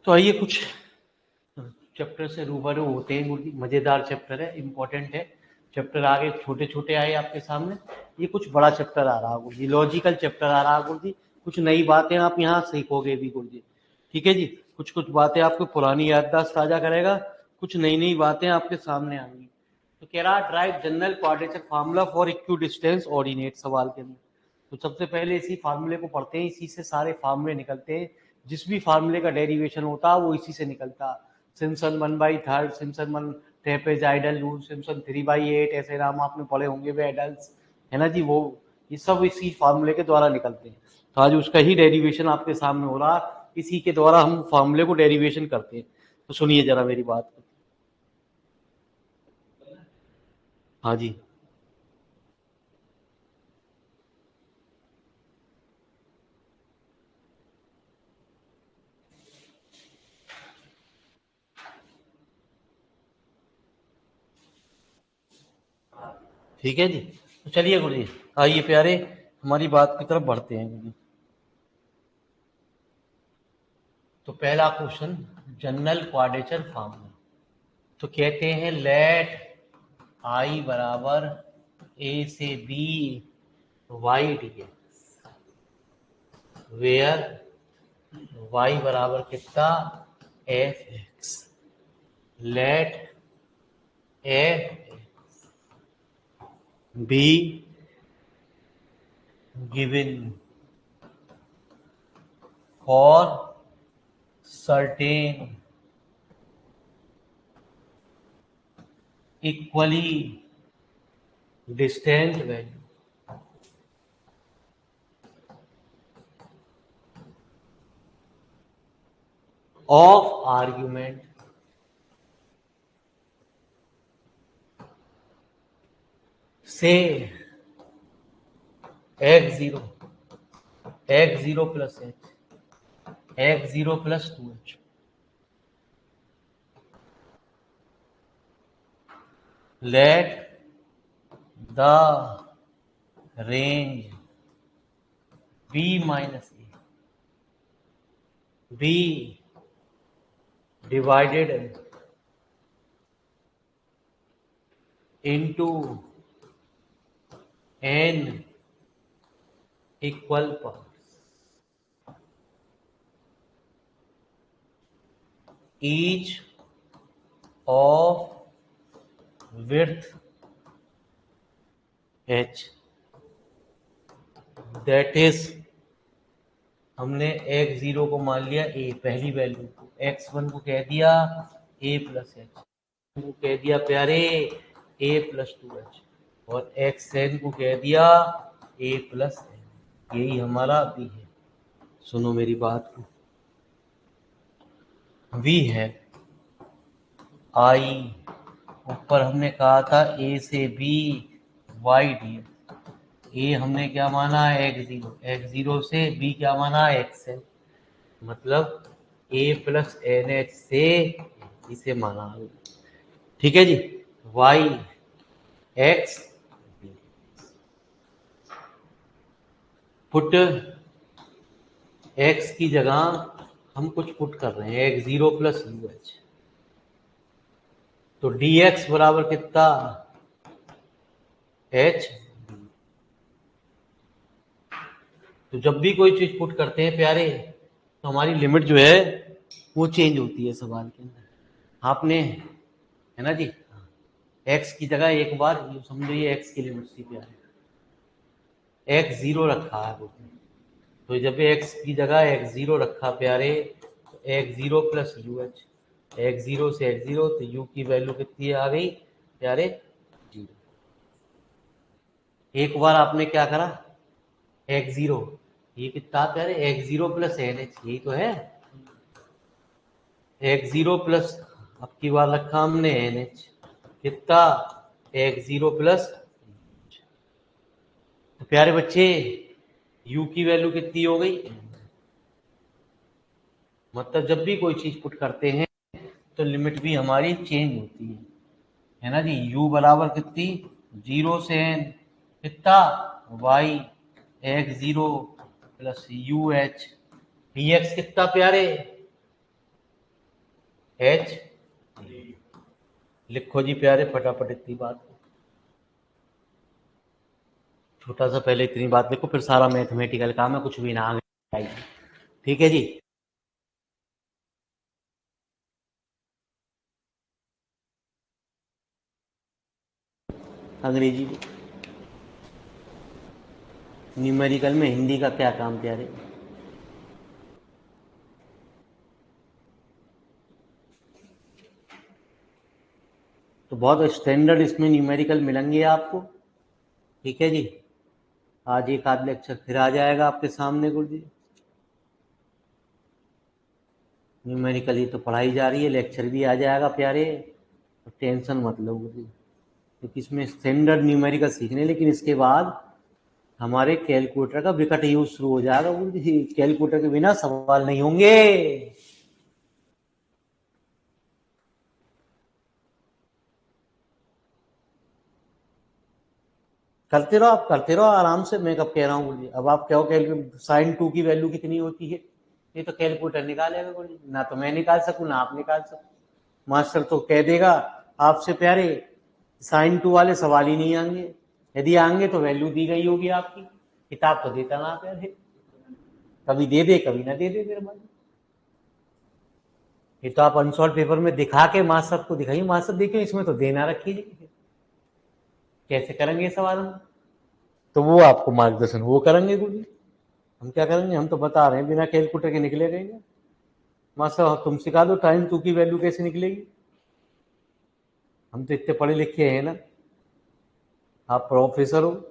तो आइए कुछ चैप्टर से रूबरू होते हैं। मजेदार चैप्टर है, इम्पोर्टेंट है। चैप्टर आगे छोटे छोटे आए आपके सामने, ये कुछ बड़ा चैप्टर आ रहा है गुरु जी, लॉजिकल चैप्टर आ रहा है गुरु जी। कुछ नई बातें आप यहाँ सीखोगे भी गुरु जी, ठीक है जी। कुछ कुछ बातें आपको पुरानी याददाश्त ताजा करेगा, कुछ नई नई बातें आपके सामने आएंगी। तो कह रहा derive general quadrature formula for equidistant ordinate सवाल के अंदर। तो सबसे पहले इसी फार्मूले को पढ़ते हैं, इसी से सारे फार्मूले निकलते हैं। जिस भी फार्मूले का डेरिवेशन होता है वो इसी से निकलता है। Simpson 1/3, Simpson 1 trapezoidal rule, Simpson 3/8, ऐसे नाम आपने पढ़े होंगे वेडल्स, है ना जी। वो ये सब इसी फार्मूले के द्वारा निकलते हैं। तो आज उसका ही डेरिवेशन आपके सामने हो रहा है, इसी के द्वारा हम फार्मूले को डेरिवेशन करते हैं। तो सुनिए जरा मेरी बात। हाँ जी, ठीक है जी। तो चलिए गुरु जी, आइए प्यारे, हमारी बात की तरफ बढ़ते हैं गुरु जी। तो पहला क्वेश्चन, जनरल क्वाड्रेचर फार्मूला। तो कहते हैं लेट आई बराबर ए से बी वाई डी है, वेयर वाई बराबर कितना F X. Let F B given for certain equally distant value of argument say x0 plus h x0 plus 2h। let the range b minus a be divided into n equal parts, each of width h, that is हमने x0 को मान लिया a, पहली value को, x1 को कह दिया a plus H, को कह दिया प्यारे a प्लस 2h, और xn को कह दिया a प्लस n। यही हमारा v है। सुनो मेरी बात को, v है i, ऊपर हमने कहा था a से b y डी, ए हमने क्या माना है x0, x0 से b क्या माना है xn, मतलब a प्लस एन एच से इसे माना, ठीक है जी। y x पुट x की जगह हम कुछ पुट कर रहे हैं x0 प्लस यू एच, तो dx बराबर कितना h। तो जब भी कोई चीज पुट करते हैं प्यारे, तो हमारी लिमिट जो है वो चेंज होती है सवाल के अंदर। आपने, है ना जी, x की जगह एक बार समझो ये x की लिमिट थी प्यारे, x0 रखा है, तो जब x की जगह x0 रखा प्यारे, तो x0 plus U H, x0 से x0, तो u की वैल्यू कितनी आ गई प्यारे 0। एक बार आपने क्या करा x0, ये कितना प्यारे x0 प्लस एन एच, यही तो है x0 प्लस, अब की बार रखा हमने एन एच, कितना x0 प्लस। तो प्यारे बच्चे u की वैल्यू कितनी हो गई, मतलब जब भी कोई चीज पुट करते हैं तो लिमिट भी हमारी चेंज होती है ना जी। u बराबर कितनी 0 से n, कितना y x0 plus U H, dx कितना प्यारे एच। लिखो जी प्यारे फटाफट इतनी बात, छोटा सा पहले इतनी बात लिखो, फिर सारा मैथमेटिकल काम है, कुछ भी ना आगे आएगी। ठीक है जी। अंग्रेजी न्यूमेरिकल में हिंदी का क्या काम प्यारे? तो बहुत स्टैंडर्ड इसमें न्यूमेरिकल मिलेंगे आपको। ठीक है जी। आज एक आध लेक्चर फिर आ जाएगा आपके सामने गुरु जी। न्यूमेरिकल ही तो पढ़ाई जा रही है, लेक्चर भी आ जाएगा प्यारे, तो टेंशन मत लो गुरु जी, क्योंकि इसमें स्टैंडर्ड न्यूमेरिकल सीखने, लेकिन इसके बाद हमारे कैलकुलेटर का विकट यूज शुरू हो जाएगा गुरु जी। कैलकुलेटर के बिना सवाल नहीं होंगे। करते रहो आप, करते रहो आराम से। मैं कब कह रहा हूँ गुरु जी, अब आप कहो कैलकुलेटर साइन 2 की वैल्यू कितनी होती है, ये तो कैलकुलेटर निकालेगा गुरु जी, ना तो मैं निकाल सकूं ना आप निकाल सकूं। मास्टर तो कह देगा आपसे प्यारे साइन 2 वाले सवाल ही नहीं आएंगे, यदि आएंगे तो वैल्यू दी गई होगी आपकी। किताब तो देता ना प्यारे, कभी दे दे कभी ना दे दे मेरे भाई। ये तो आप अनसॉल्व पेपर में दिखा के मास्टर को दिखाइए, मास्टर देखिए इसमें तो देना रखी जी, कैसे करेंगे सवाल हम, तो वो आपको मार्गदर्शन वो करेंगे गुरु जी। हम क्या करेंगे, हम तो बता रहे हैं बिना कैलकुलेटर के निकलेगा ही नहीं। मास्टर तुम सिखा दो टाइम 2 की वैल्यू कैसे निकलेगी, हम तो इतने पढ़े लिखे हैं ना, आप प्रोफेसर हो।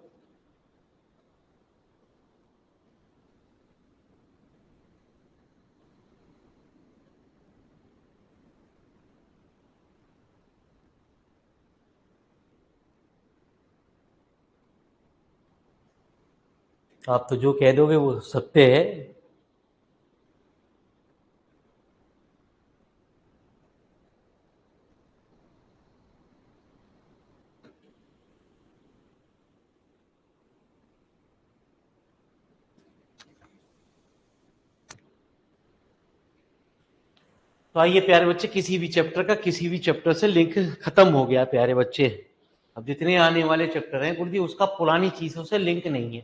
आप तो जो कह दोगे वो सत्य है। तो आइए प्यारे बच्चे, किसी भी चैप्टर का किसी भी चैप्टर से लिंक खत्म हो गया प्यारे बच्चे। अब जितने आने वाले चैप्टर हैं गुरु जी उसका पुरानी चीजों से लिंक नहीं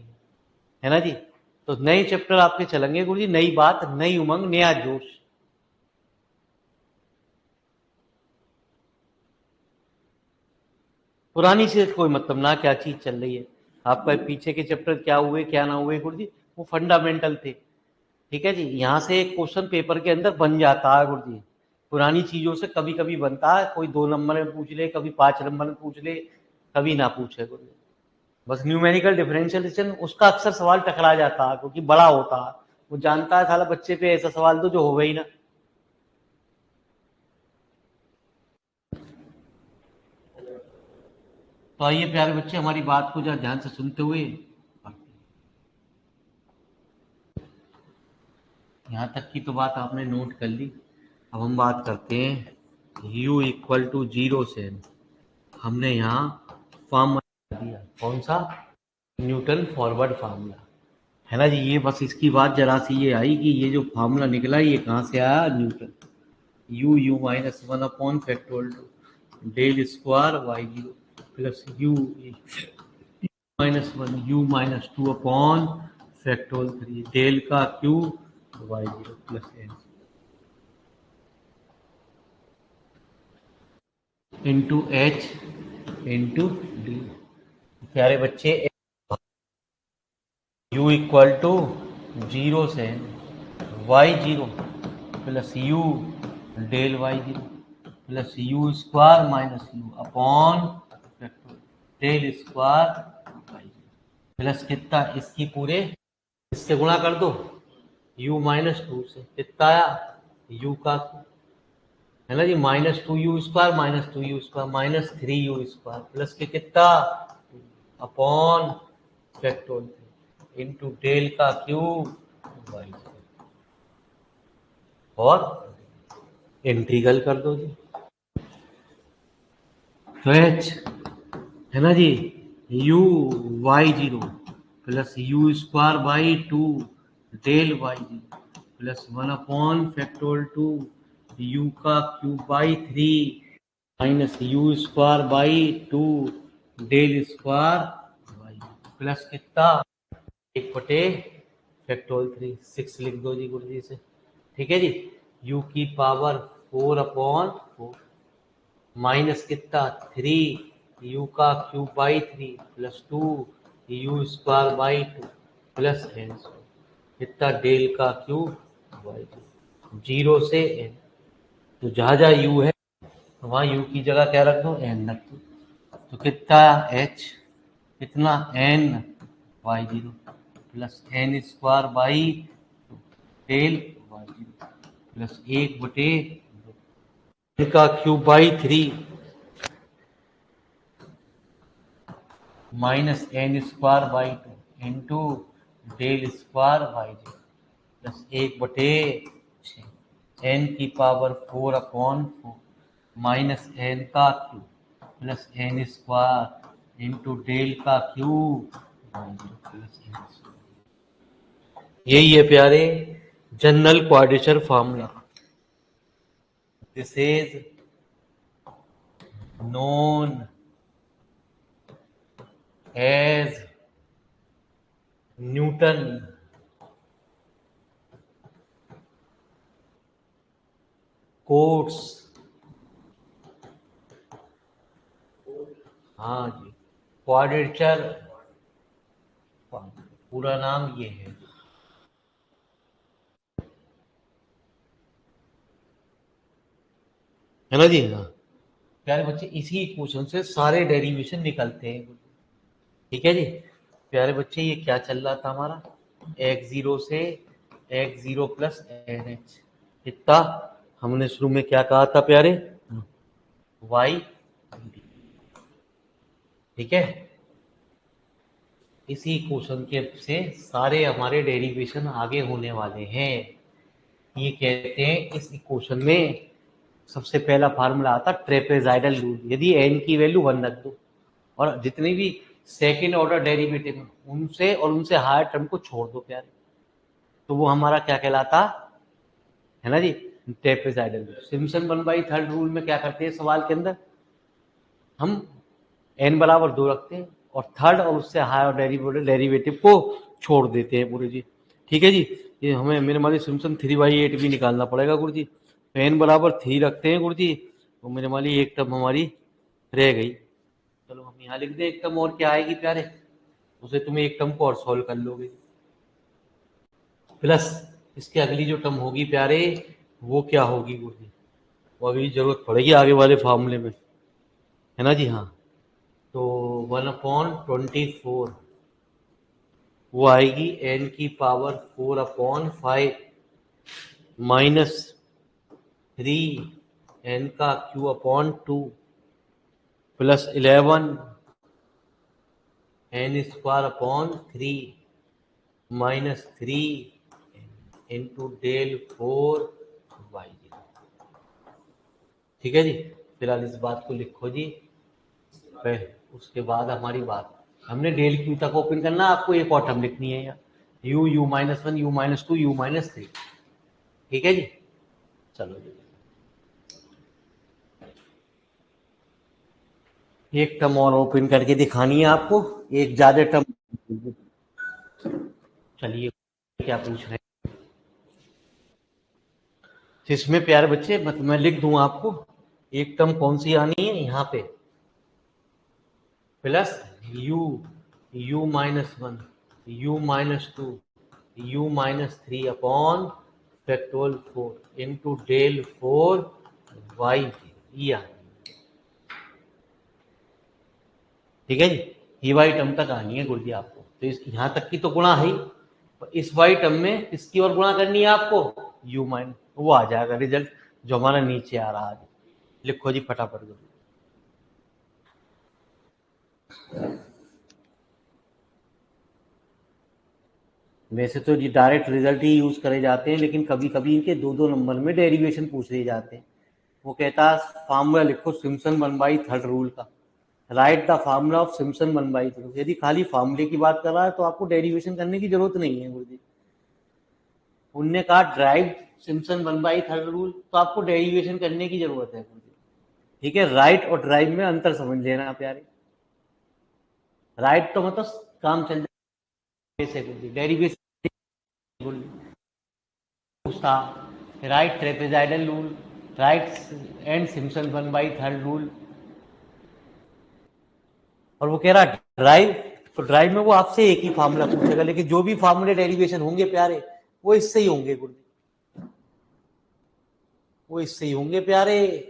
है ना जी। तो नए चैप्टर आपके चलेंगे गुरु जी, नई बात, नई उमंग, नया जोश। पुरानी से कोई मतलब ना क्या चीज चल रही है, आपका पीछे के चैप्टर क्या हुए क्या ना हुए गुरु जी, वो फंडामेंटल थे। ठीक है जी, यहाँ से एक क्वेश्चन पेपर के अंदर बन जाता है गुरु जी, पुरानी चीजों से कभी कभी बनता है, कोई 2 नंबर में पूछ ले, कभी 5 नंबर में पूछ ले, कभी ना पूछे गुरु जी। बस न्यूमेरिकल डिफरेंशियल उसका अक्सर सवाल टकरा जाता है क्योंकि बड़ा होता है, वो जानता है साला बच्चे पे ऐसा सवाल तो जो होगा ही ना। तो आइए प्यारे बच्चे, हमारी बात को जरा ध्यान से सुनते हुए, यहाँ तक की तो बात आपने नोट कर ली। अब हम बात करते हैं u इक्वल टू 0 से हमने यहाँ फॉर्मूला दिया, कौन सा, न्यूटन फॉरवर्ड फार्मूला, है ना जी। ये बस इसकी बात जरा सी ये आई कि ये जो फार्मूला निकला ये कहाँ से आया, Newton. U minus one by factorial del square Y zero plus u -1 u -minus two by factorial 3 del का cube Y zero plus N into H into D. प्यारे बच्चे, u इक्वल टू 0 से Y zero plus u del Y zero plus u square minus u upon del square Y zero plus कितना, इसकी पूरे इससे गुणा कर दो, u -2 से कितना आया, u का, है ना जी, -2u² -3u² प्लस के कितना अपॉन फैक्टोरियल इंटू डेल का क्यूब वाई और इंटीग्रल कर दो जी। तो एच, है ना जी, u Y zero plus u² by 2 del Y zero plus one by factorial 2 u का cube by 3 minus u square by 2 del square by plus कितना 1/फैक्टोरियल 3 6 लिख दो जी गुरु जी से। ठीक है जी, u की पावर 4/4 माइनस कितना 3 u का cube by 3 plus 2 U square by 2 plus N कितना डेल का क्यूब बाई 0 से n। तो जहाँ जहाँ u है वहाँ u की जगह क्या रख दो n रख दो। तो कितना h कितना n by 0 plus N square by del by 0 plus 1/2 का cube by 3 minus N square by 2 into del square by 0 plus 1/6 N की पावर 4/4 माइनस एन का cube plus N square into del का cube by 0 plus N square. यही है प्यारे general quadrature formula. This is known as Newton Cotes. हाँ जी, quadrature पूरा नाम ये है ना जी। हाँ प्यारे बच्चे, इसी इक्वेशन से सारे डेरिवेशन निकलते हैं। ठीक है जी प्यारे बच्चे, ये क्या चल रहा था हमारा x0 से x0 प्लस एन एच। इतना हमने शुरू में क्या कहा था प्यारे y। ठीक है, इसी इक्वेशन के से सारे हमारे डेरिवेशन आगे होने वाले हैं। ये कहते हैं इस इक्वेशन में सबसे पहला फार्मूला आता ट्रेपेजाइडल रूल। यदि n की वैल्यू 1 रख दो और जितने भी सेकेंड ऑर्डर डेरिवेटिव उनसे और उनसे हायर टर्म को छोड़ दो प्यारे, तो वो हमारा क्या कहलाता है ना जी ट्रेपेजाइडल रूल। सिम्पसन 1/3 रूल में क्या करते हैं सवाल के अंदर, हम n बराबर 2 रखते हैं और थर्ड और उससे हायर डेरिवेटिव को छोड़ देते हैं पूरे जी। ठीक है जी, ये हमें मेरे मानी सिम्पसन 3/8 भी निकालना पड़ेगा गुरु जी। तो n बराबर 3 रखते हैं गुरु जी, तो मेरे मानी एक टर्म हमारी रह गई। चलो हम यहाँ लिख दें एक टर्म और क्या आएगी प्यारे, उसे तुम्हें एक टर्म को और सॉल्व कर लोगे प्लस इसके अगली जो टर्म होगी प्यारे वो क्या होगी गुरु जी, वो अभी जरूरत पड़ेगी आगे वाले फार्मूले में, है ना जी। हाँ तो 1/24 वो आएगी n की पावर 4/5 माइनस 3 n का q/2 plus 11 n square upon 3 minus 3 into del 4 y। ठीक है जी, फिलहाल इस बात को लिखो जी। फिर उसके बाद हमारी बात, हमने डेल क्यू तक ओपन करना, आपको एक और टर्म लिखनी है यहाँ u u-1 u-2 u-3। ठीक है जी, चलो जी एक टर्म और ओपन करके दिखानी है आपको, एक ज्यादा टर्म। चलिए क्या पूछ रहे हैं इसमें प्यारे बच्चे, मैं लिख दूं आपको एक टर्म कौन सी आनी है यहाँ पे plus u-1 u-2 u-3 upon factorial 4 into del 4 y। ठीक है जी, ये वाई टर्म तक आनी है गुरु जी आपको। तो इस यहाँ तक की तो गुणा है ही, इस वाई टर्म में इसकी और गुणा करनी है आपको u-, वो आ जाएगा रिजल्ट जो हमारा नीचे आ रहा है। लिखो जी फटाफट गुरु। वैसे तो ये डायरेक्ट रिजल्ट ही यूज करे जाते हैं, लेकिन कभी कभी इनके 2-2 नंबर में डेरिवेशन पूछ लिए जाते हैं। वो कहता है फार्मूला लिखो सिम्पसन 1/3 रूल का, right the formula of Simpson 1/3। यदि खाली फार्मूले की बात कर रहा है तो आपको डेरिवेशन करने की जरूरत नहीं है गुरु जी। उनने कहा ड्राइव सिम्पसन 1/3 रूल, तो आपको डेरिवेशन करने की जरूरत है। ठीक है, राइट और ड्राइव में अंतर समझ लेना प्यारे। राइट तो मतलब काम चल जाए, डेरिवेशन था right trapezoidal rule, right and Simpson 1/3 rule. और वो कह रहा ड्राइव, तो ड्राइव में वो आपसे एक ही फार्मूला पूछेगा, लेकिन जो भी फार्मूले डेरिवेशन होंगे प्यारे वो इससे ही होंगे गुरु, वो इससे ही होंगे प्यारे।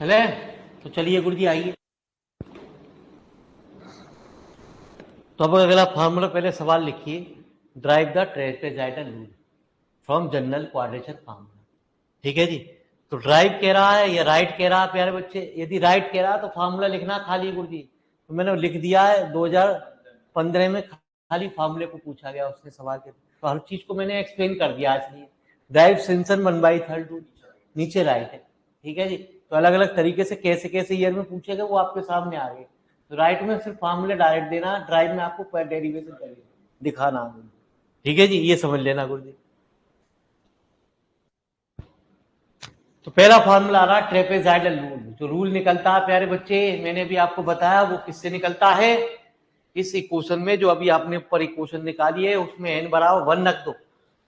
चले, तो चलिए गुरु जी आइए। तो अब अगला फार्मूला, पहले सवाल लिखिए, drive the trapezoidal rule from general quadrature formula. ठीक है जी, तो ड्राइव कह रहा है या राइट कह रहा है प्यारे बच्चे? यदि राइट कह रहा है तो फार्मूला लिखना खाली गुरु जी, तो मैंने लिख दिया है। 2015 में खाली फार्मूले को पूछा गया उसने सवाल के, तो हर चीज को मैंने एक्सप्लेन कर दिया। इसलिए ड्राइव सिम्पसन 1/3 रूल नीचे राइट है। ठीक है जी, तो अलग अलग तरीके से कैसे कैसे ईयर में पूछेगा वो आपके सामने आ गए। तो राइट में सिर्फ फार्मूले डायरेक्ट देना, ड्राइव में आपको डेरिवेशन करके दिखाना। ठीक है जी, ये समझ लेना गुरु जी। तो पहला फॉर्मूला आ रहा है ट्रेपेजाइडल रूल। जो रूल निकलता है प्यारे बच्चे, मैंने भी आपको बताया वो किससे निकलता है। इस इक्वेशन में जो अभी आपने ऊपर इक्वेशन निकाली है उसमें n बराबर 1 रख दो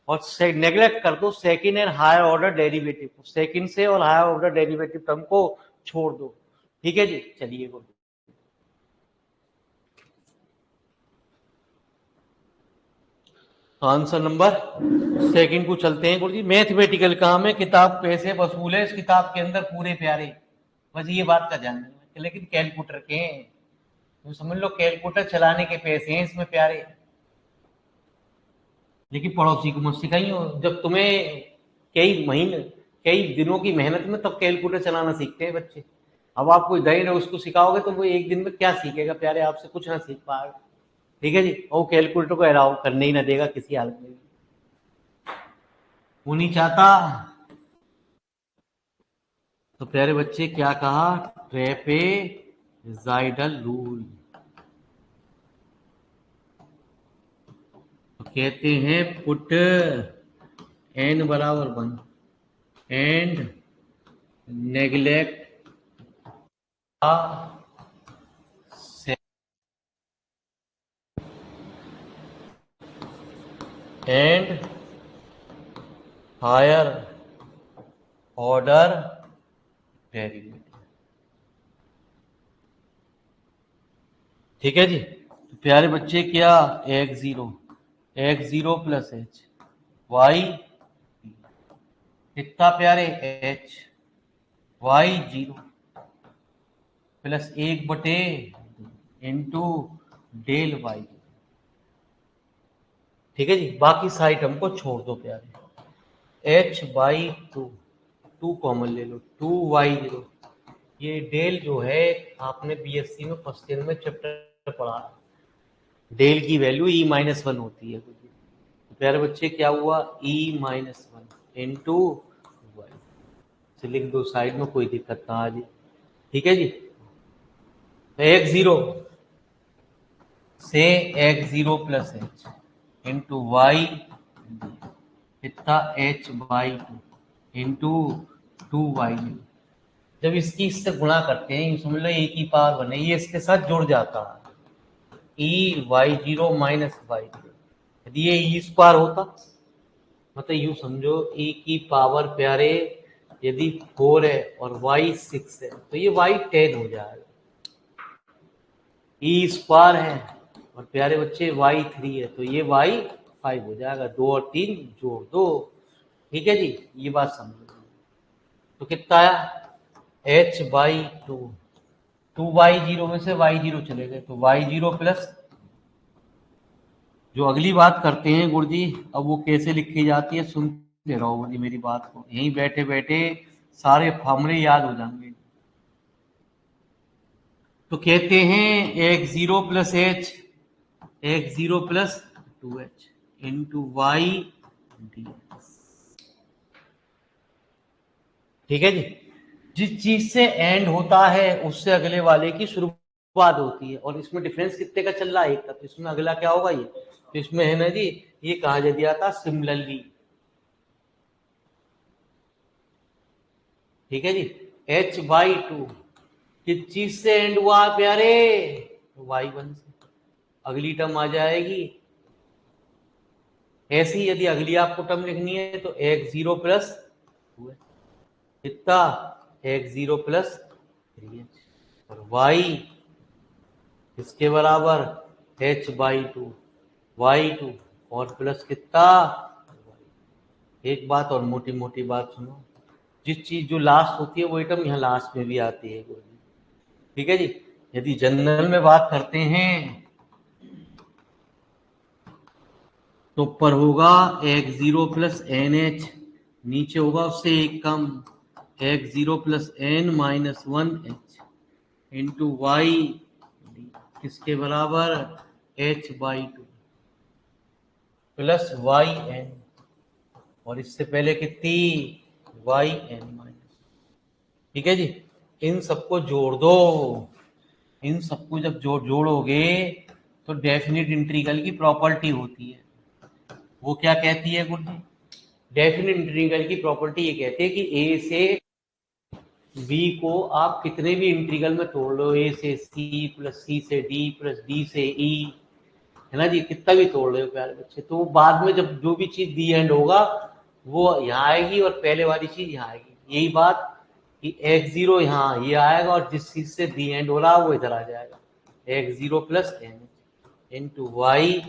और नेग्लेक्ट कर दो second and higher order derivative को, सेकंड से और हायर ऑर्डर डेरिवेटिव टर्म को छोड़ दो। ठीक है जी, चलिए गुरु। आंसर नंबर सेकंड को चलते हैं गुरु जी। मैथमेटिकल काम है, किताब पैसे वसूल है, इस किताब के अंदर पूरे प्यारे, बस ये बात का ध्यान रखना। लेकिन कैलकुलेटर के हैं, तो समझ लो कैलकुलेटर चलाने के पैसे हैं इसमें प्यारे। लेकिन पड़ोसी को मत सिखाइयो, जब तुम्हें कई महीने कई दिनों की मेहनत में तब कैलकुलेटर चलाना सीखते हैं बच्चे। अब आप कोई दही उसको सिखाओगे तो वो एक दिन में क्या सीखेगा प्यारे, आपसे कुछ ना सीख पाएगा। ठीक है जी। और कैलकुलेटर को अलाउ करने ही ना देगा किसी हालत में, वो नहीं चाहता। तो प्यारे बच्चे क्या कहा, ट्रेपेजाइडल रूल। तो कहते हैं पुट n बराबर 1 and neglect and higher order derivative. ठीक है जी। तो प्यारे बच्चे क्या, X zero plus H Y, कितना प्यारे, H Y zero plus 1/, into del Y. ठीक है जी। बाकी साइड हमको छोड़ दो प्यारे, एच बाई टू कॉमन ले लो, 2y0। ये डेल जो है आपने बीएससी में फर्स्ट ईयर में चैप्टर पढ़ा, डेल की वैल्यू e-1 होती है। तो प्यारे बच्चे क्या हुआ, e-1 इंटू वाई से लिख दो साइड में, कोई दिक्कत ना आ जाए। ठीक है जी। एक्स जीरो से x0 plus H into Y कितना, H by two into 2y। जब इससे गुणा करते हैं, समझ लो ए की पावर बने, ये इसके साथ जुड़ जाता है, y0 माइनस y0। यदि ये ई स्क्वायर होता, मतलब यूं समझो e की पावर प्यारे यदि 4 है और y 6 है तो ये y 10 हो जाएगा। ई स्क्वायर है और प्यारे बच्चे y 3 है तो ये y 5 हो जाएगा। 2 और 3 जोड़ दो। ठीक है जी, ये बात समझो। तो कितना आया, h by two Y zero में से y0 चले गए तो y0 प्लस, जो अगली बात करते हैं गुरुजी, अब वो कैसे लिखी जाती है सुनते रहो गुरुजी मेरी बात को, यहीं बैठे बैठे सारे फॉर्मूले याद हो जाएंगे। तो कहते हैं x0 plus H, x0 plus 2h into Y D. ठीक है जी। जिस चीज से एंड होता है उससे अगले वाले की शुरुआत होती है, और इसमें डिफरेंस कितने का चल रहा है, एक का। तो इसमें अगला क्या होगा, ये तो इसमें है ना जी, ये कहा जा दिया था सिमिलरली। ठीक है जी। h बाई टू किस चीज से एंड हुआ प्यारे, y1 से, अगली टर्म आ जाएगी। ऐसी यदि अगली आपको टर्म लिखनी है तो x0 प्लस 2h कितना, x0 प्लस 3h और y इसके बराबर h बाई टू y2 और प्लस कितना। एक बात और मोटी मोटी बात सुनो, जिस चीज जो लास्ट होती है वो टर्म यहाँ लास्ट में भी आती है। ठीक है जी। यदि जनरल में बात करते हैं तो ऊपर होगा x0 प्लस एन एच, नीचे होगा उससे एक कम x0 plus N minus 1h into Y किसके बराबर, h by two plus Y N, और इससे पहले कितनी, वाई एन माइनस। ठीक है जी। इन सबको जोड़ दो, इन सबको जब जोड़ोगे तो डेफिनेट इंटीग्रल की प्रॉपर्टी होती है, वो क्या कहती है गुरुजी, डेफिनेट इंटीग्रल की प्रॉपर्टी ये कहती है कि ए से बी को आप कितने भी इंटीग्रल में तोड़ लो, ए से सी प्लस सी से डी प्लस डी से ई, है ना जी, कितना भी तोड़ रहे हो प्यारे बच्चे, तो बाद में जब जो भी चीज दी एंड होगा वो यहाँ आएगी और पहले वाली चीज यहाँ आएगी। यही बात कि x0 यहाँ ये आएगा और जिस चीज से दी एंड हो रहा है वो इधर आ जाएगा, x0 plus N into Y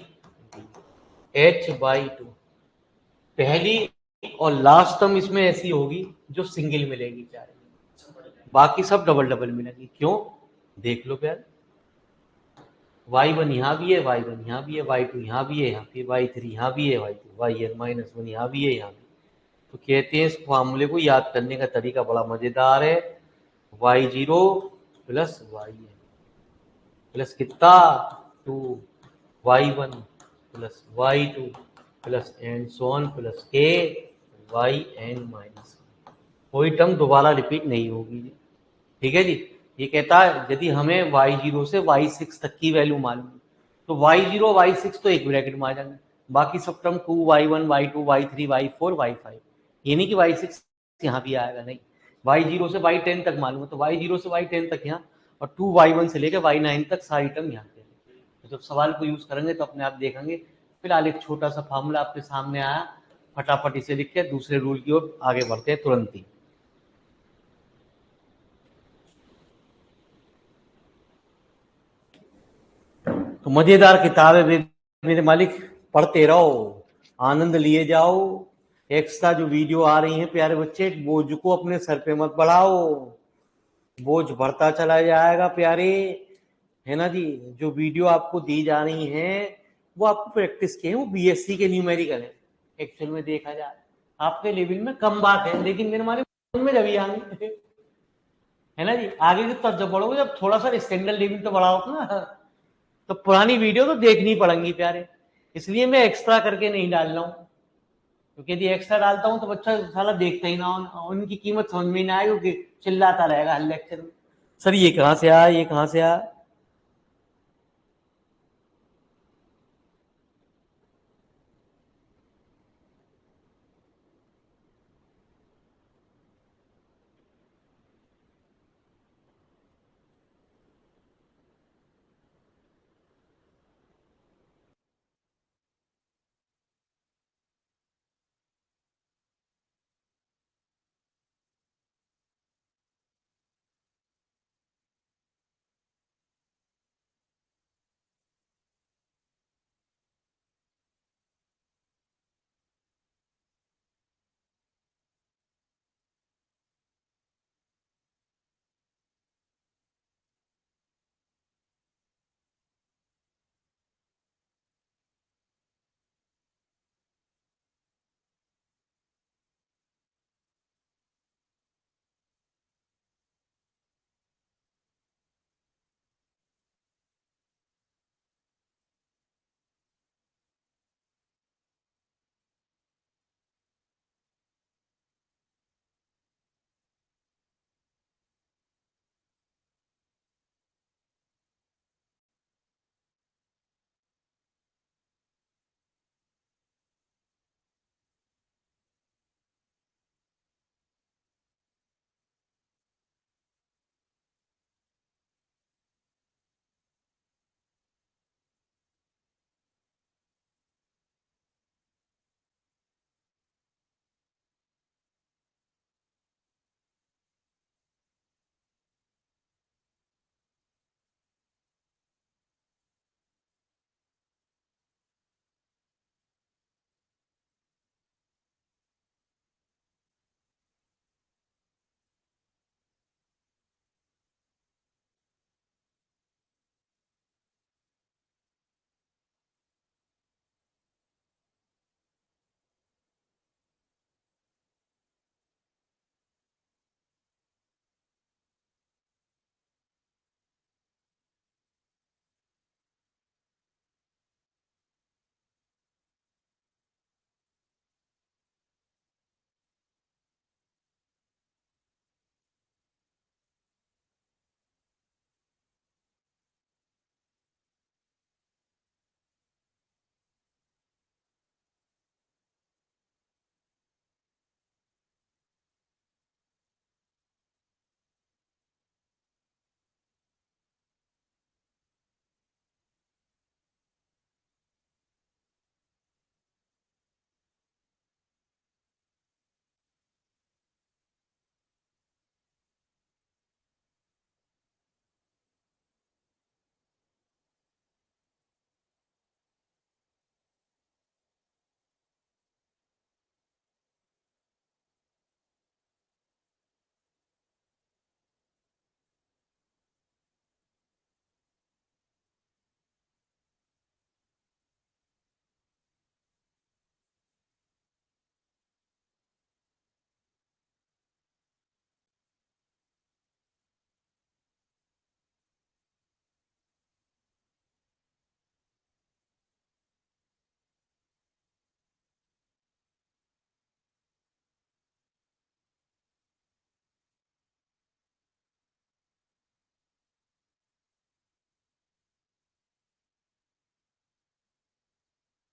H by two. पहली और लास्ट टर्म इसमें ऐसी होगी जो सिंगल मिलेगी चाहे, बाकी सब डबल डबल मिलेगी। क्यों, देख लो प्यार, y1 यहाँ भी है, y1 यहाँ भी है, y2 यहाँ भी है, यहाँ पे y3 यहाँ भी है, y2 yn माइनस 1 यहाँ भी है, यहाँ भी। तो कहते हैं इस फार्मूले को याद करने का तरीका बड़ा मजेदार है, y0 प्लस y प्लस कितना 2 y1 plus y2 plus and so on plus k yn minus, कोई टर्म दोबारा रिपीट नहीं होगी। ठीक है जी। ये कहता है यदि हमें y0 से y6 तक की वैल्यू मालूम है तो y0 y6 तो एक ब्रैकेट में आ जाएंगे, बाकी सब term 2 y1 y2 y3 y4 y5, ये नहीं कि y6 यहाँ भी आएगा, नहीं। y0 से y10 तक मालूम है तो y0 से y10 तक यहाँ, और 2 y1 से लेकर y9 तक सारी टर्म यहाँ पे। तो जब सवाल को यूज करेंगे तो अपने आप देखेंगे। फिलहाल एक छोटा सा फॉर्मूला आपके सामने आया, फटाफट इसे लिख के दूसरे रूल की ओर आगे बढ़ते हैं तुरंत ही। तो मजेदार किताब है मेरे मालिक, पढ़ते रहो, आनंद लिए जाओ। एक्स्ट्रा जो वीडियो आ रही हैं प्यारे बच्चे, बोझ को अपने सर पे मत बढ़ाओ, बोझ बढ़ता चला जाएगा प्यारे, है ना जी। जो वीडियो आपको दी जा रही हैं वो आपको प्रैक्टिस के हैं, वो बीएससी के न्यूमेरिकल है। एक्चुअल में देखा जाए आपके लेवल में कम बात है, लेकिन मेरे मालिक में जब आएंगे, है ना जी। आगे जब बढ़ोगे, जब थोड़ा सा स्टैंडर्ड लेवल तो बढ़ाओ ना, तो पुरानी वीडियो तो देखनी पड़ेंगी प्यारे। इसलिए मैं एक्स्ट्रा करके नहीं डाल रहा हूँ, क्योंकि यदि एक्स्ट्रा डालता हूँ तो बच्चा साला देखता ही ना, उनकी कीमत समझ में ना आए, क्योंकि चिल्लाता रहेगा हर लेक्चर में, सर ये कहाँ से आया, ये कहाँ से आया।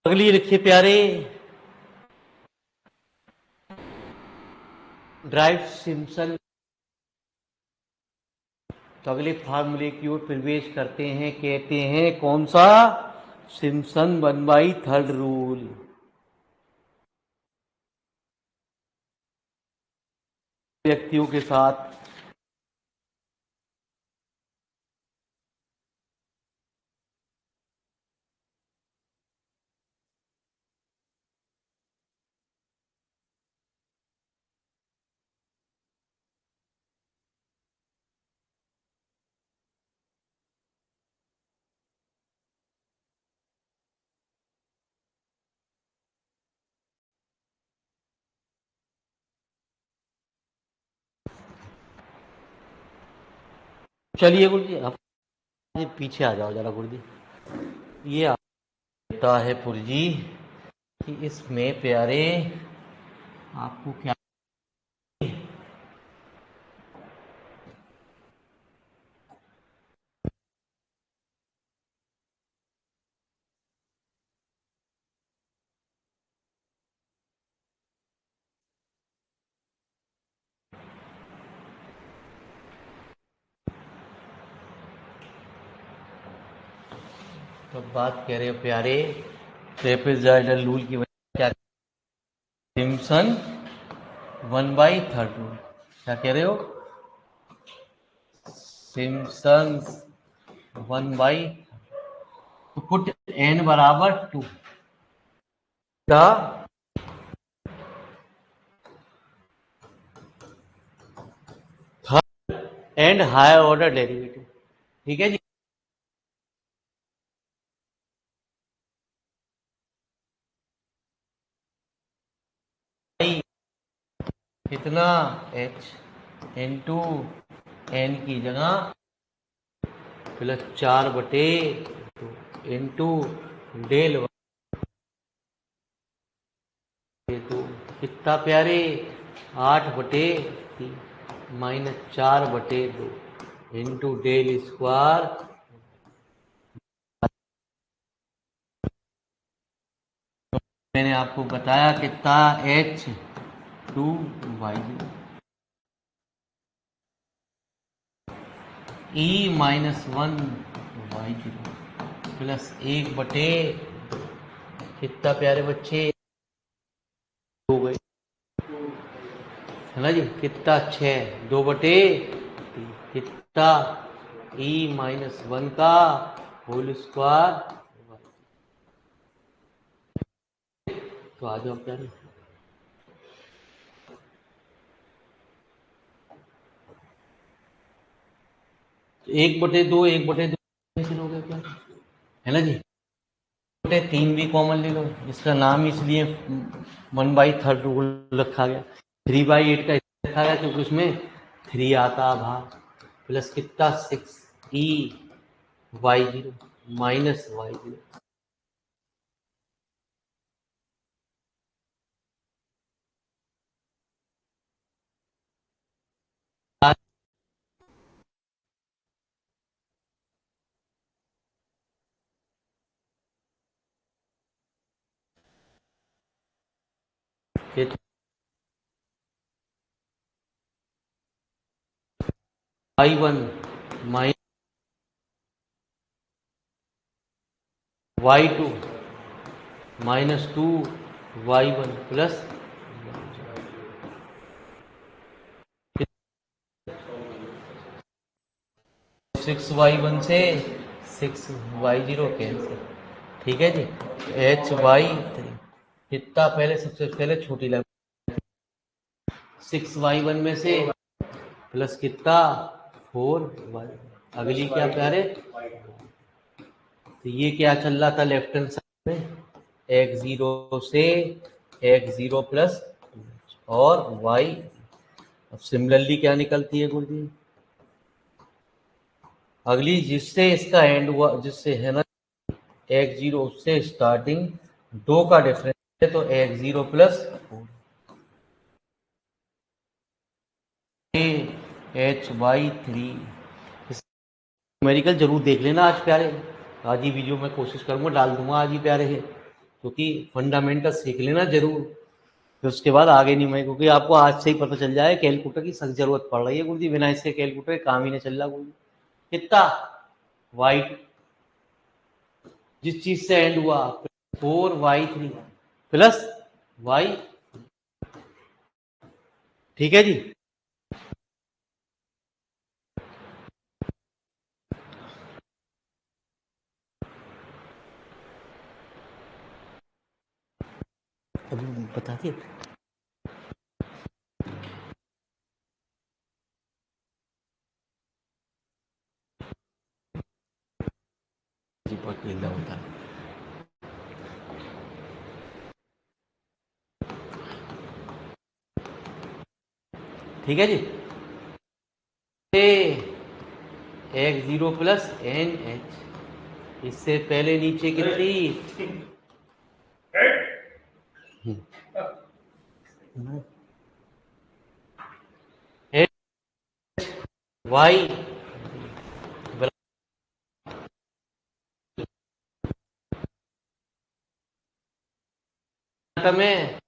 अगली लिखिए प्यारे, ड्राइव सिम्पसन। तो अगले फार्मूले की ओर प्रवेश करते हैं, कहते हैं कौन सा? Simpson 1/3 rule. व्यक्तियों के साथ चलिए गुरु जी आप पीछे आ जाओ जरा गुरु जी। ये आता है पुरजी कि इसमें प्यारे आपको क्या, तो बात कह रहे हो प्यारे ट्रेपेजॉइडल रूल की वजह क्या? Simpson 1/3 rule. क्या कह रहे हो? सिम्पसन 1/, तो पुट n बराबर 2 का third and higher order derivative. ठीक है जी। कितना? h इंटू एन की जगह प्लस 4/2 इंटू डेल 1/2। कितना प्यारे? 8/3 माइनस 4/2 इंटू डेल स्क्वायर। मैंने आपको बताया कितना? h2y e-1y0 प्लस 1/, कितना प्यारे बच्चे हो गए, है ना जी? कितना? 6 2/3 कितना? e-1 का होल स्क्वायर। तो आ जाओ प्यारे, तो 1/2 1/2 कैंसिल हो गया प्यारे, है ना जी? 3 भी कॉमन ले लो, इसका नाम इसलिए 1/3 रूल रखा गया। 3/8 का रखा गया क्योंकि उसमें 3 आता भाग, प्लस कितना? 6e-y0 minus y0। y1 minus y2 minus 2y1 plus 6y1 से 6y0 कैंसिल। ठीक है जी। h/3 कितना? पहले सबसे पहले छोटी लाइन 6y1 में से प्लस कितना? 4y। अगली क्या प्यारे? तो ये क्या चल रहा था लेफ्ट हैंड साइड में? x0 से x0 प्लस और y। अब सिमिलरली क्या निकलती है गुरुजी? अगली जिससे इसका एंड हुआ, जिससे है ना x0 उससे स्टार्टिंग 2 का डिफरेंस है, तो x0 प्लस h/3। न्यूमेरिकल जरूर देख लेना आज प्यारे, आज ही वीडियो में कोशिश करूंगा डाल दूंगा आज ही प्यारे है। क्योंकि फंडामेंटल सीख लेना जरूर, फिर उसके बाद आगे नहीं मैं, क्योंकि आपको आज से ही पता चल जाए कैलकुलेटर की सख्त जरूरत पड़ रही है गुरुजी, बिना इसके कैलकुलेटर काम ही नहीं चल रहा गुरुजी। कितना वाई जिस चीज से एंड हुआ 4y3 प्लस वाई, ठीक है जी। अभी बता दिए जी, बहुत नींदा होता है। ठीक है जी। x0 प्लस एन एच, इससे पहले नीचे कितनी एच वाई में,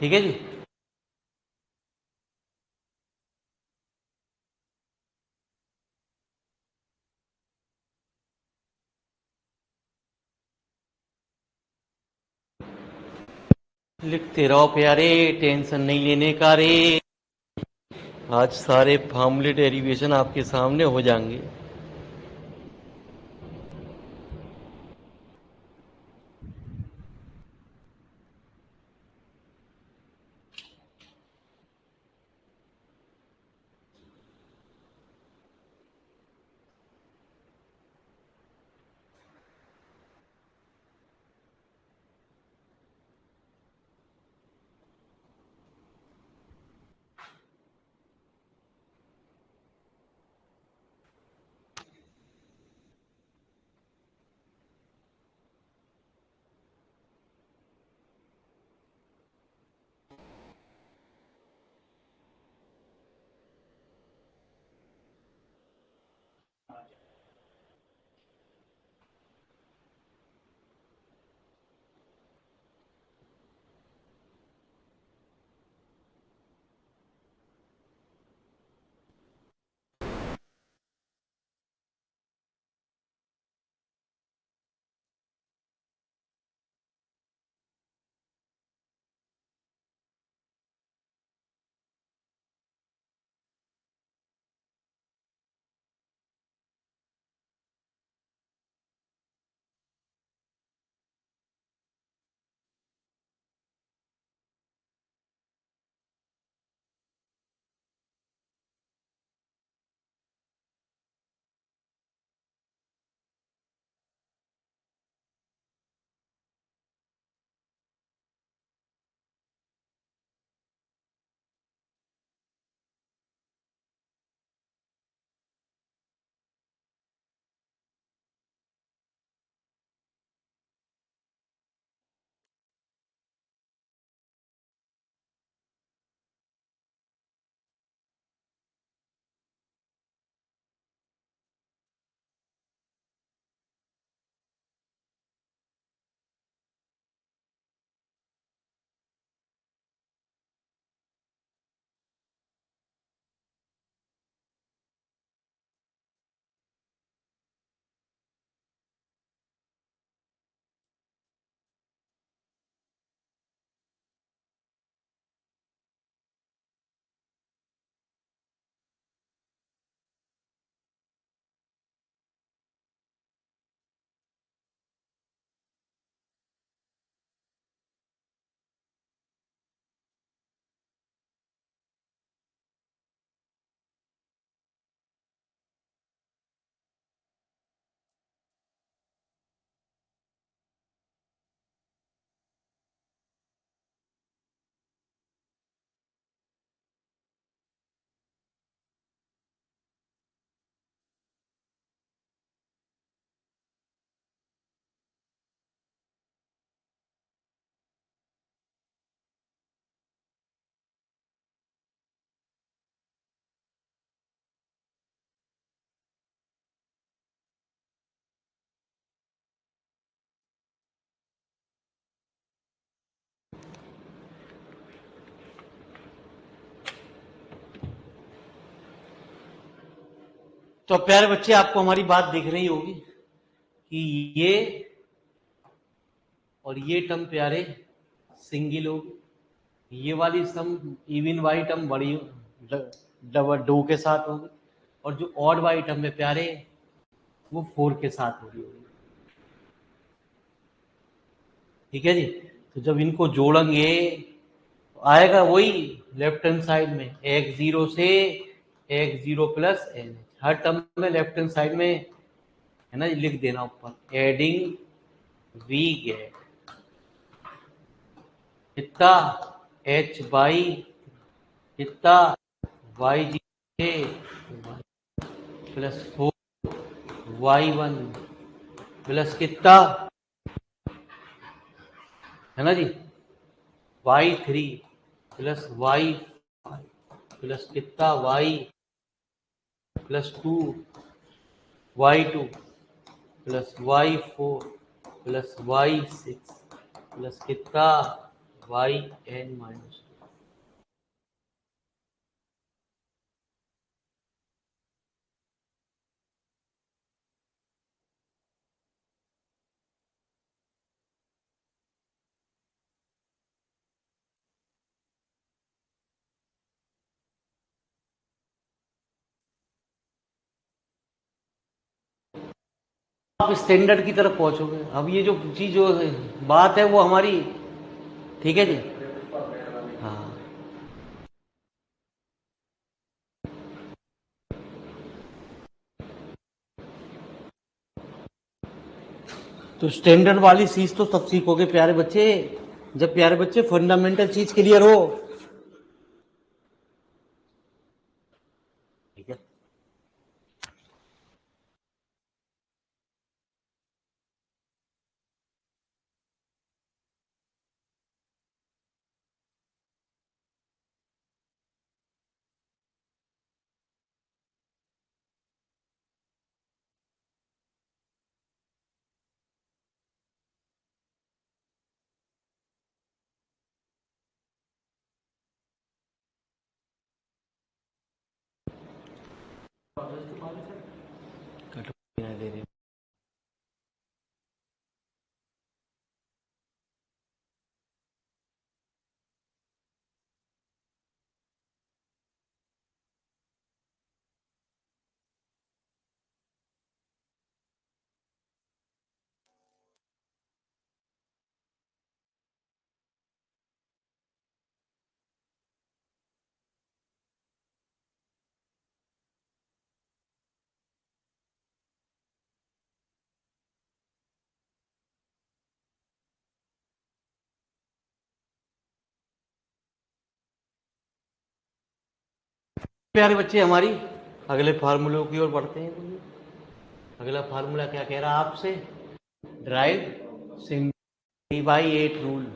ठीक है जी। लिखते रहो प्यारे, टेंशन नहीं लेने का रे, आज सारे फॉर्मूले डेरिवेशन आपके सामने हो जाएंगे। तो प्यारे बच्चे आपको हमारी बात दिख रही होगी कि ये और ये टर्म प्यारे सिंगल होगी, ये वाली सम इवन वाई टर्म बड़ी डबल दो के साथ होगी, और जो ऑड वाई टर्म है प्यारे वो 4 के साथ होगी। ठीक है जी। तो जब इनको जोड़ेंगे तो आएगा वही लेफ्ट हैंड साइड में x0 से x0 प्लस एन, हर टर्म में लेफ्ट हैंड साइड में है ना, लिख देना ऊपर एडिंग वी गेट कितना h बाई कितना वाई जी प्लस 4y1 प्लस कितना है ना जी y3 प्लस y प्लस कितना y plus 2y2 plus y4 plus y6 plus कितना yn माइनस। आप स्टैंडर्ड की तरफ पहुंचोगे। अब ये जो चीज जो बात है वो हमारी, ठीक है जी। हाँ, तो स्टैंडर्ड वाली चीज तो तब सीखोगे प्यारे बच्चे जब प्यारे बच्चे फंडामेंटल चीज क्लियर हो। ठीक है। दे रहे प्यारे बच्चे हमारी अगले फार्मूलों की ओर बढ़ते हैं। अगला फार्मूला क्या कह रहा है आपसे, drive SIM 3/8 rule,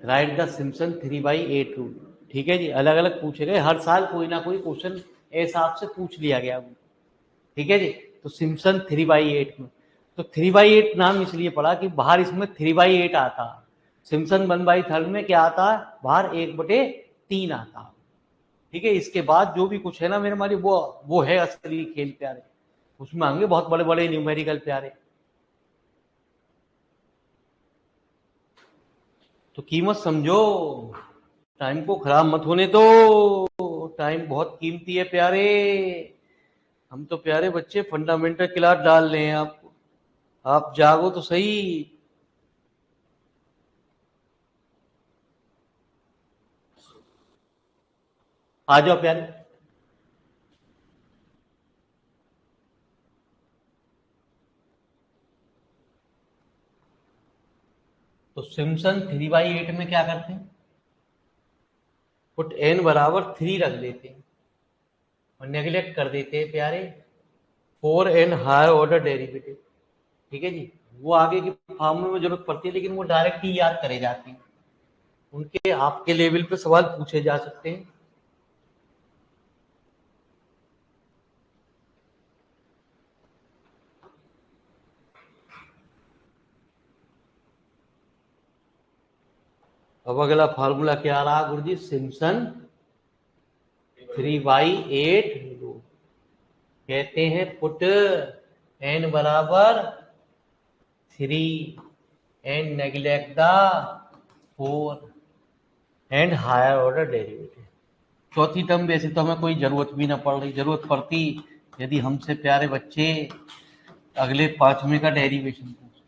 right the Simpson 3/8 rule. ठीक है जी। अलग अलग पूछे गए, हर साल कोई ना कोई क्वेश्चन ऐसा आपसे पूछ लिया गया। ठीक है जी। तो सिम्पसन 3/8 में, तो 3/8 नाम इसलिए पड़ा कि बाहर इसमें 3/8 आता, सिम्पसन 1/3 में क्या आता है, बाहर 1/3 आता। ठीक है। इसके बाद जो भी कुछ है ना मेरे हमारी वो है असली खेल प्यारे, उसमें आएंगे बहुत बड़े बड़े न्यूमेरिकल प्यारे। तो कीमत समझो, टाइम को खराब मत होने दो, टाइम बहुत कीमती है प्यारे। हम तो प्यारे बच्चे फंडामेंटल क्लास डाल रहे हैं आपको, आप जागो तो सही। आ जाओ प्यारे। तो सिम्पसन 3/8 में क्या करते हैं, पुट n बराबर 3 रख देते हैं और नेग्लेक्ट कर देते हैं प्यारे 4n हायर ऑर्डर डेरिवेटिव। ठीक है जी। वो आगे की फॉर्मूले में जरूरत पड़ती है, लेकिन वो डायरेक्ट ही याद करे जाते हैं, उनके आपके लेवल पे सवाल पूछे जा सकते हैं। अब अगला फार्मूला क्या आ रहा गुरुजी, सिम्पसन 3/8 रूल। कहते हैं पुट n बराबर 3 and neglect the 4 and higher order derivative. चौथी टर्म वैसे तो हमें कोई जरूरत भी ना पड़ रही, जरूरत पड़ती यदि हमसे प्यारे बच्चे अगले 5वें का डेरिवेशन पूछ।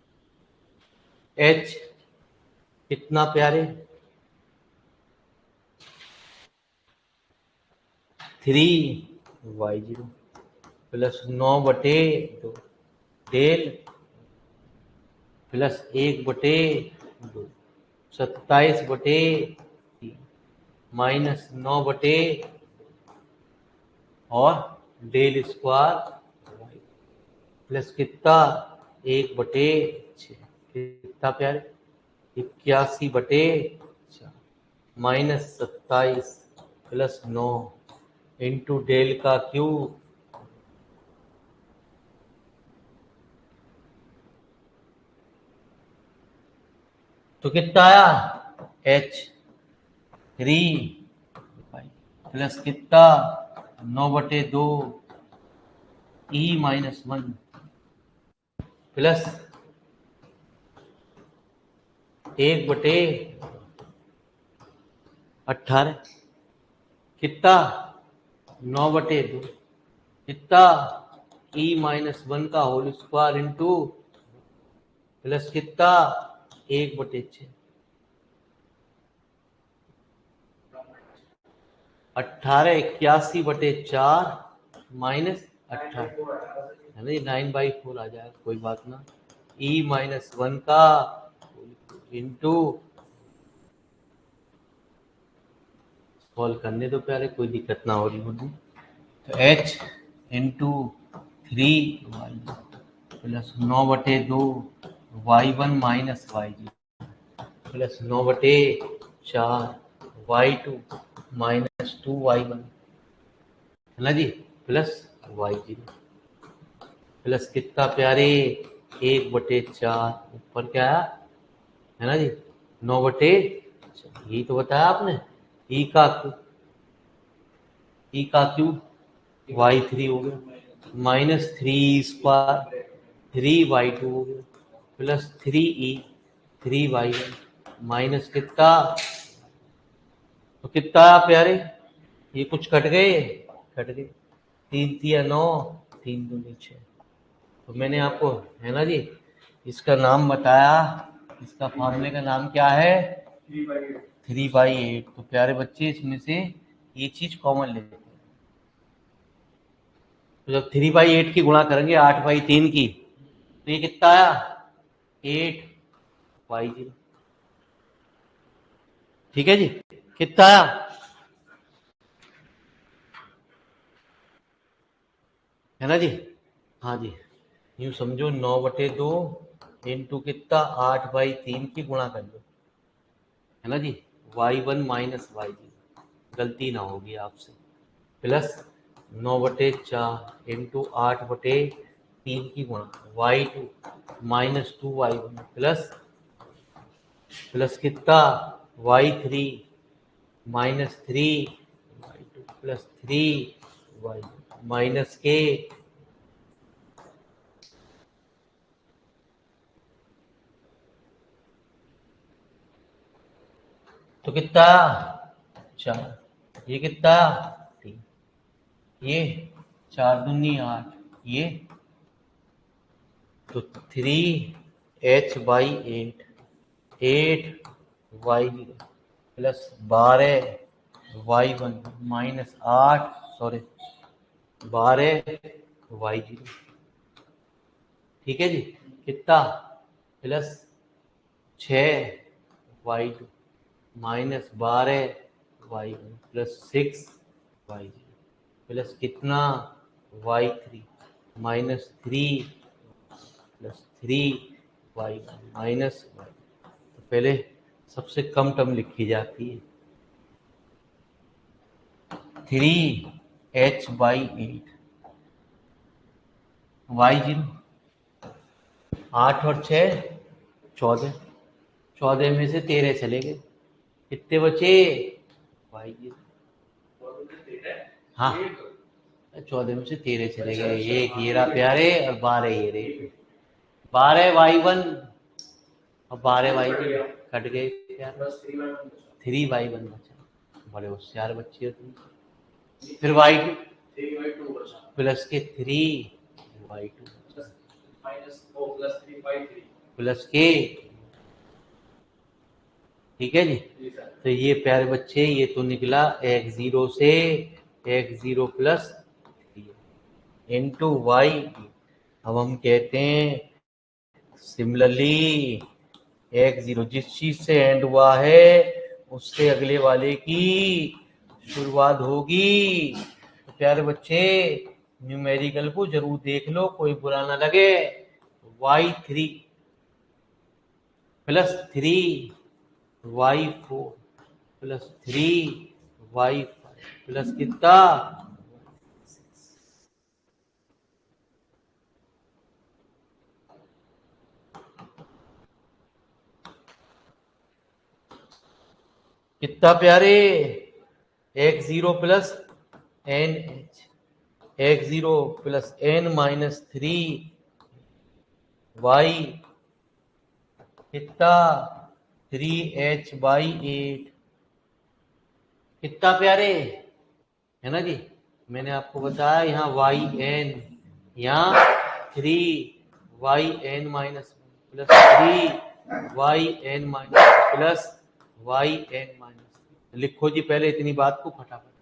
h कितना प्यारे 3y0 plus 9/2 del plus 1/2 27/3 minus 9/, और डेल स्क्वायर प्लस कितना 1/6 कितना प्यारे 81/4 माइनस 27 प्लस 9 इंटू डेल का क्यूब तो कितना आया h 3 प्लस कितना 9/2 e-1 प्लस 1/18 कितना 9/2 कितना e-1 का होल स्क्वायर इंटू प्लस कितना 1/6 1881/4 माइनस 18 है ना, 9/4 आ जाएगा, कोई बात ना। e-1 का इंटू सॉल्व करने दो प्यारे, कोई दिक्कत ना हो रही होगी। तो h into 3y plus 9/2 y1 minus y0 plus 9/4 y2 minus 2y1 है ना जी, प्लस y0 प्लस कितना प्यारे 1/4 ऊपर क्या आया है ना जी 9/4, यही तो बताया आपने। ई का क्यूब y3 हो गया माइनस 3 3y2 हो गया प्लस 3e 3y1 माइनस कितना, तो कितना प्यारे ये कुछ कट गए 3 3 9 3 2 6। तो मैंने आपको है ना जी इसका नाम बताया, इसका फॉर्मूले का नाम क्या है 3/8। तो प्यारे बच्चे इसमें से ये चीज कॉमन ले लेते हैं। तो जब 3/8 की गुणा करेंगे 8/3 की तो ये कितना आया 8y0। ठीक है जी, कितना आया है ना जी। हाँ जी, यूं समझो 9/2 इंटू कितना 8/3 की गुणा कर लो है ना जी y1 माइनस y0, गलती ना होगी आपसे, प्लस 9/4 इंटू 8/3 की गुणा y2 माइनस 2y1 प्लस कितना y3 minus 3y2 plus 3y minus के तो कितना 4, ये कितना 3, ये 4 दूनी 8, ये तो 3h/8 8y0 plus 12y1 minus 8 sorry 12y0। ठीक है जी, कितना plus 6y2 minus 12y1 plus 6y0 plus कितना y3 minus 3 plus 3y1 minus y। तो पहले सबसे कम टर्म लिखी जाती है 3h/8 y0 8 और 6 14, 14 में से 13 चले गए, कितने बचे y0। हाँ 14 में से 13 चले गए, एक ये रहा प्यारे और 12 ये रहे, 12y1 और 12y2 कट गए प्यारे, 3y1 बचा। बड़े होशियार बच्चे हो तुम। फिर y2 प्लस के 3y2 प्लस के, ठीक है जी। तो ये प्यारे बच्चे ये तो निकला x0 से x0 प्लस 3 इंटू वाई। अब हम कहते हैं सिमिलरली x0 जिस चीज से एंड हुआ है उससे अगले वाले की शुरुआत होगी। तो प्यारे बच्चे न्यूमेरिकल को जरूर देख लो, कोई बुरा ना लगे। y3 plus 3y4 plus 3y5 plus कितना, कितना प्यारे, x0 plus N x0 plus n minus 3y कितना 3h/8 कितना प्यारे, है ना जी। मैंने आपको बताया यहाँ yn, यहाँ 3yn minus plus 3yn minus plus yn minus. लिखो जी पहले इतनी बात को फटाफट।